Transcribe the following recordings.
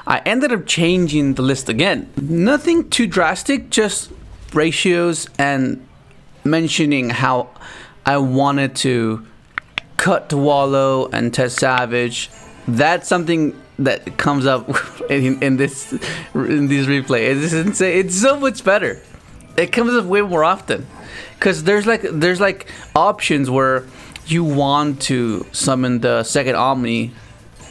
I ended up changing the list again. Nothing too drastic, just ratios and mentioning how I wanted to cut Wallow and test Savage. That's something that comes up in these replays. It's insane. It's so much better. It comes up way more often because there's like options where you want to summon the second Omni.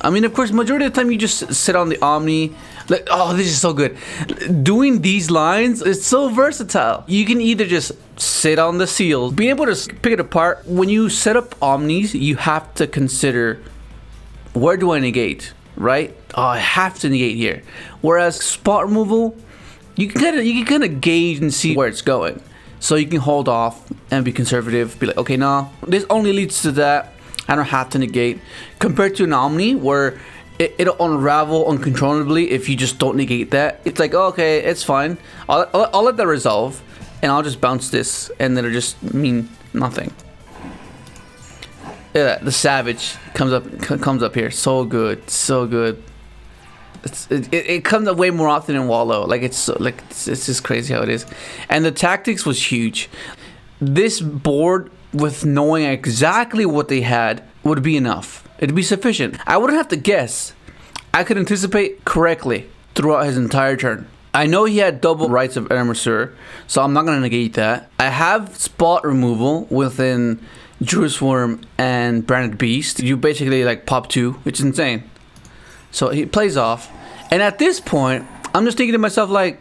I mean, of course, majority of the time you just sit on the Omni. Like, oh, this is so good. Doing these lines is so versatile. You can either just sit on the seal, being able to pick it apart. When you set up Omnis, you have to consider, where do I negate, right? Oh, I have to negate here. Whereas spot removal, you can kind of gauge and see where it's going. So you can hold off and be conservative. Be like, okay, no, this only leads to that. I don't have to negate. Compared to an Omni, where it'll unravel uncontrollably if you just don't negate that. It's like, oh, okay, it's fine. I'll let that resolve, and I'll just bounce this, and then it'll just mean nothing. Yeah, the Savage comes up here. So good, so good. It comes up way more often in Wallow. Like it's just crazy how it is. And the tactics was huge. This board, with knowing exactly what they had, would be enough. It'd be sufficient. I wouldn't have to guess. I could anticipate correctly throughout his entire turn. I know he had double Rites of Armature, so I'm not going to negate that. I have spot removal within Druid Worm and Branded Beast. You basically like pop 2, which is insane. So he plays off. And at this point, I'm just thinking to myself like,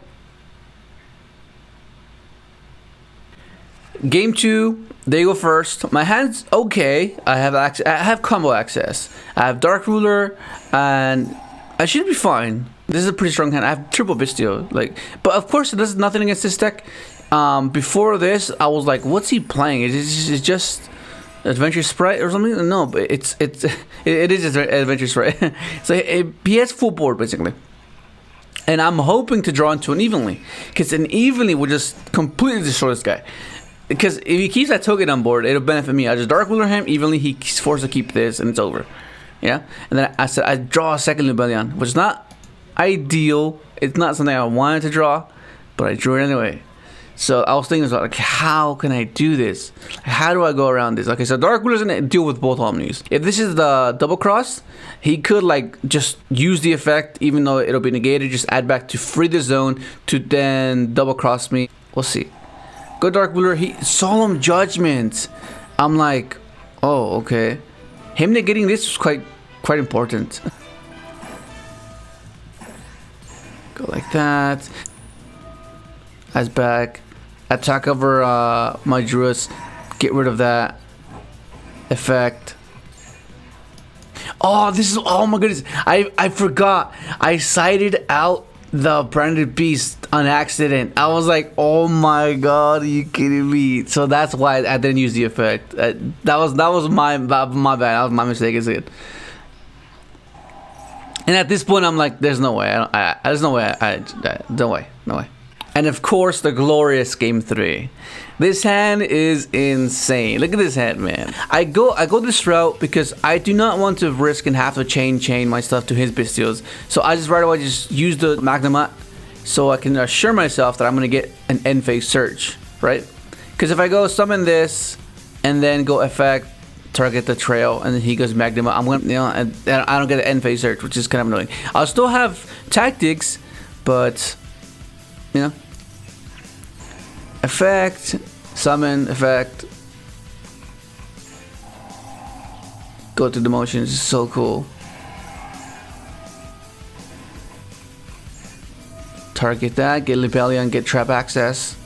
game 2, they go first. My hand's okay. I have combo access. I have Dark Ruler, and I should be fine. This is a pretty strong hand. I have triple Bystial, like, but of course it does nothing against this deck. Before this, I was like, what's he playing? Is it just Adventure Sprite or something? No, but it is just Adventure Sprite. So he has full board basically. And I'm hoping to draw into an Evenly, because an Evenly would just completely destroy this guy. Because if he keeps that token on board, it'll benefit me. I just Dark Ruler him, Evenly he's forced to keep this, and it's over. Yeah? And then I said I draw a second Lubellion, which is not ideal. It's not something I wanted to draw, but I drew it anyway. So I was thinking, like, how can I do this? How do I go around this? Okay, so Dark Ruler's gonna deal with both Omnis. If this is the double cross, he could like just use the effect, even though it'll be negated, just add back to free the zone to then double cross me. We'll see. Go Dark Ruler, Solemn Judgment. I'm like, oh, okay. Him negating this was quite important. Go like that. Eyes back. Attack over my Druids. Get rid of that effect. Oh, oh my goodness. I forgot. I cited out the Branded Beast on accident. I was like, oh my god, are you kidding me? So that's why I didn't use the effect. That was my bad. That was my mistake, is it? And at this point, I'm like, there's no way. There's no way. No way. And of course, the glorious game 3. This hand is insane. Look at this hand, man. I go this route because I do not want to risk and have to chain my stuff to his Bystials. So I just right away just use the Magnemite so I can assure myself that I'm gonna get an end phase search, right? Because if I go summon this and then go effect, target the trail, and then he goes Magnemite, I'm gonna, and I don't get an end phase search, which is kind of annoying. I'll still have tactics, but effect, summon, effect, go through the motions. It's so cool. Target that, get Lubellion, get trap access.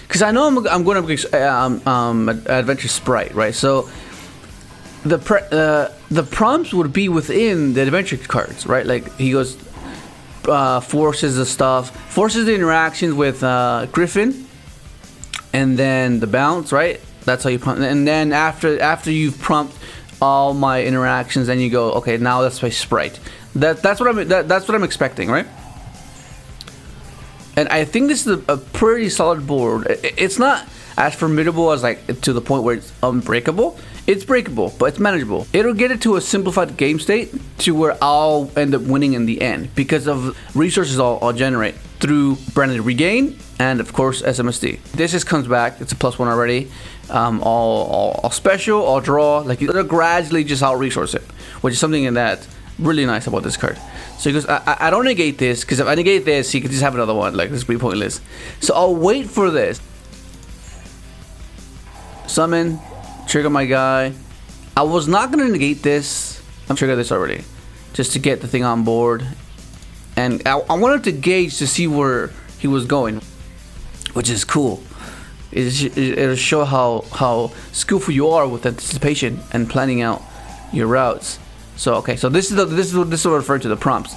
Because I know I'm going to Adventure Sprite, right? So the prompts would be within the adventure cards, right? Like he goes. Forces the stuff, forces the interactions with Griffin, and then the bounce, right? That's how you prompt. And then after you've prompted all my interactions, then you go, okay, now let's play Sprite. That's what I'm expecting, right? And I think this is a pretty solid board. It's not as formidable as like to the point where it's unbreakable. It's breakable, but it's manageable. It'll get it to a simplified game state to where I'll end up winning in the end because of resources I'll generate through branded regain and of course SMSD. This just comes back. It's a +1 already. I'll special, I'll draw. Like it'll gradually just out resource it, which is something that really nice about this card. So he goes, I don't negate this because if I negate this, he could just have another one. Like this would be pointless. So I'll wait for this. Summon. Trigger my guy. I was not gonna negate this. I'm trigger this already, just to get the thing on board, and I wanted to gauge to see where he was going, which is cool. It'll show how skillful you are with anticipation and planning out your routes. So okay, so this is what referring to the prompts.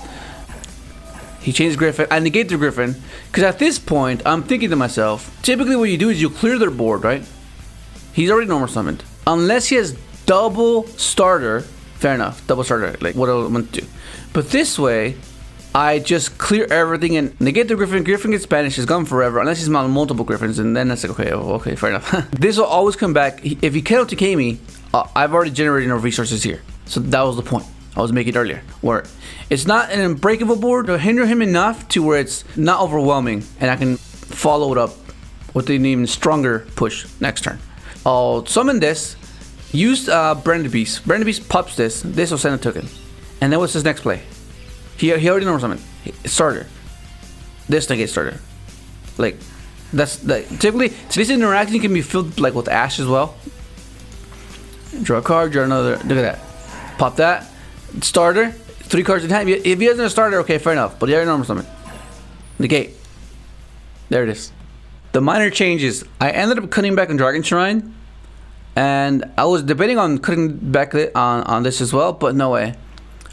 He changed Griffin. I negate the Griffin because at this point I'm thinking to myself, typically what you do is you clear their board, right? He's already normal summoned. Unless he has double starter, fair enough, double starter, like what I want to do. But this way, I just clear everything and negate the Griffin. Griffin gets banished, he's gone forever, unless he's mounted multiple Griffins, and then that's like, okay, fair enough. This will always come back. If he cannot decay me, I've already generated enough resources here. So that was the point I was making earlier, where it's not an unbreakable board to hinder him enough to where it's not overwhelming, and I can follow it up with an even stronger push next turn. I'll summon this, use Branded Beast. Branded Beast pops this will send a token. And then what's his next play? He already knows something. Starter. This negates starter. Like, that's like typically, so this interaction can be filled like with ash as well. Draw a card, draw another. Look at that. Pop that. Starter. 3 cards in hand. If he has a starter, okay, fair enough. But he already knows something. Negate. There it is. The minor changes. I ended up cutting back on Dragon Shrine, and I was debating on cutting back on this as well, but no way.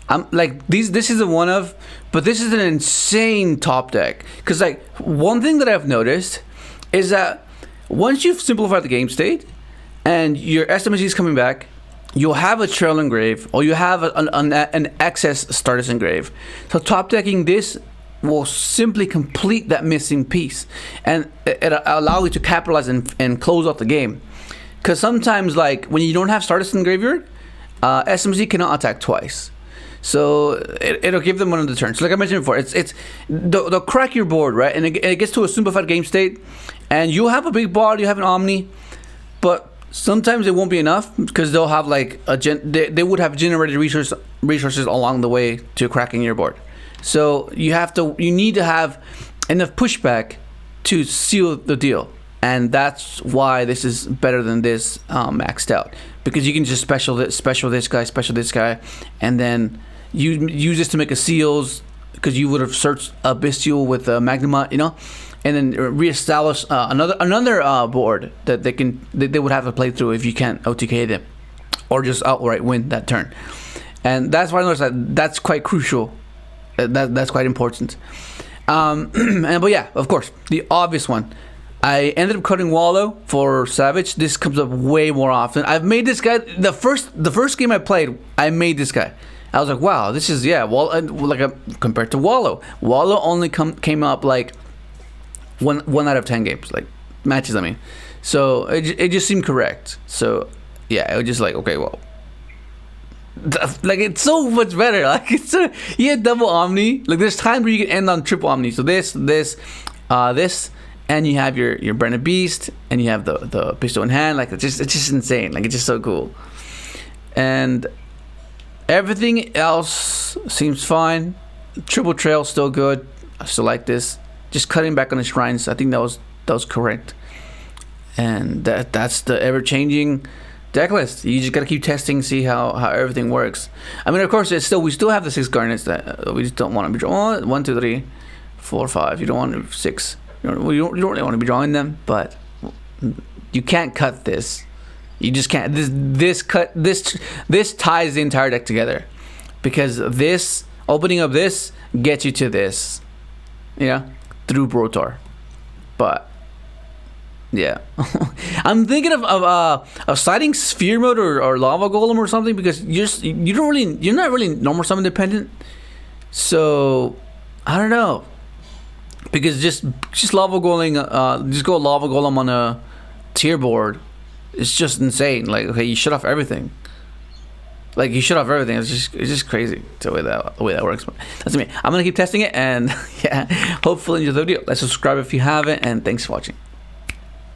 I'm like this is a one of, but this is an insane top deck. Cause like one thing that I've noticed is that once you've simplified the game state and your SMG is coming back, you'll have a trail engrave or you have an excess Stardust engrave. So top decking this will simply complete that missing piece, and it allow you to capitalize and close out the game. Because sometimes, like when you don't have Stardust in graveyard, SMZ cannot attack twice, so it'll give them one of the turns. So like I mentioned before, they'll crack your board, right, and it gets to a simplified game state, and you have a big ball, you have an Omni, but sometimes it won't be enough because they'll have like they would have generated resources along the way to cracking your board. So you need to have enough pushback to seal the deal, and that's why this is better than this maxed out, because you can just special this guy, and then you use this to make a seals, because you would have searched a Bystial with a Magnuma, you know, and then reestablish another board that they would have to play through if you can't OTK them, or just outright win that turn. And that's why I noticed that's quite crucial. That's quite important. But yeah, of course, the obvious one. I ended up cutting Wallow for Savage. This comes up way more often. I've made this guy the first game I played. I made this guy. I was like, wow, this is compared to Wallow. Wallow only came up like one out of 10 games, like matches. I mean, so it just seemed correct. So yeah, it was just like, okay, well. Like it's so much better. Like you have double Omni. Like there's times where you can end on triple Omni. So this, and you have your Branded Beast, and you have the pistol in hand. Like it's just insane. Like it's just so cool. And everything else seems fine. Triple Trail still good. I still like this. Just cutting back on the shrines. I think that was correct. And that's the ever changing deck list. You just gotta keep testing, see how everything works. I mean, of course, we still have the 6 garnets that we just don't want to be drawing. 1, 2, 3, 4, 5. You don't want 6. You don't really want to be drawing them, but you can't cut this. You just can't. This ties the entire deck together, because this opening up this gets you to this, through Brotar. But yeah, I'm thinking of citing Sphere Mode or Lava Golem or something, because you're not really normal summon dependent. So I don't know. because just lava golem, just go lava golem on a tier board. It's just insane. Like, okay, you shut off everything. Like, you shut off everything. It's just crazy the way that works. But that's me. I'm gonna keep testing it, and yeah, hopefully enjoy the video. Let's subscribe if you haven't, and thanks for watching.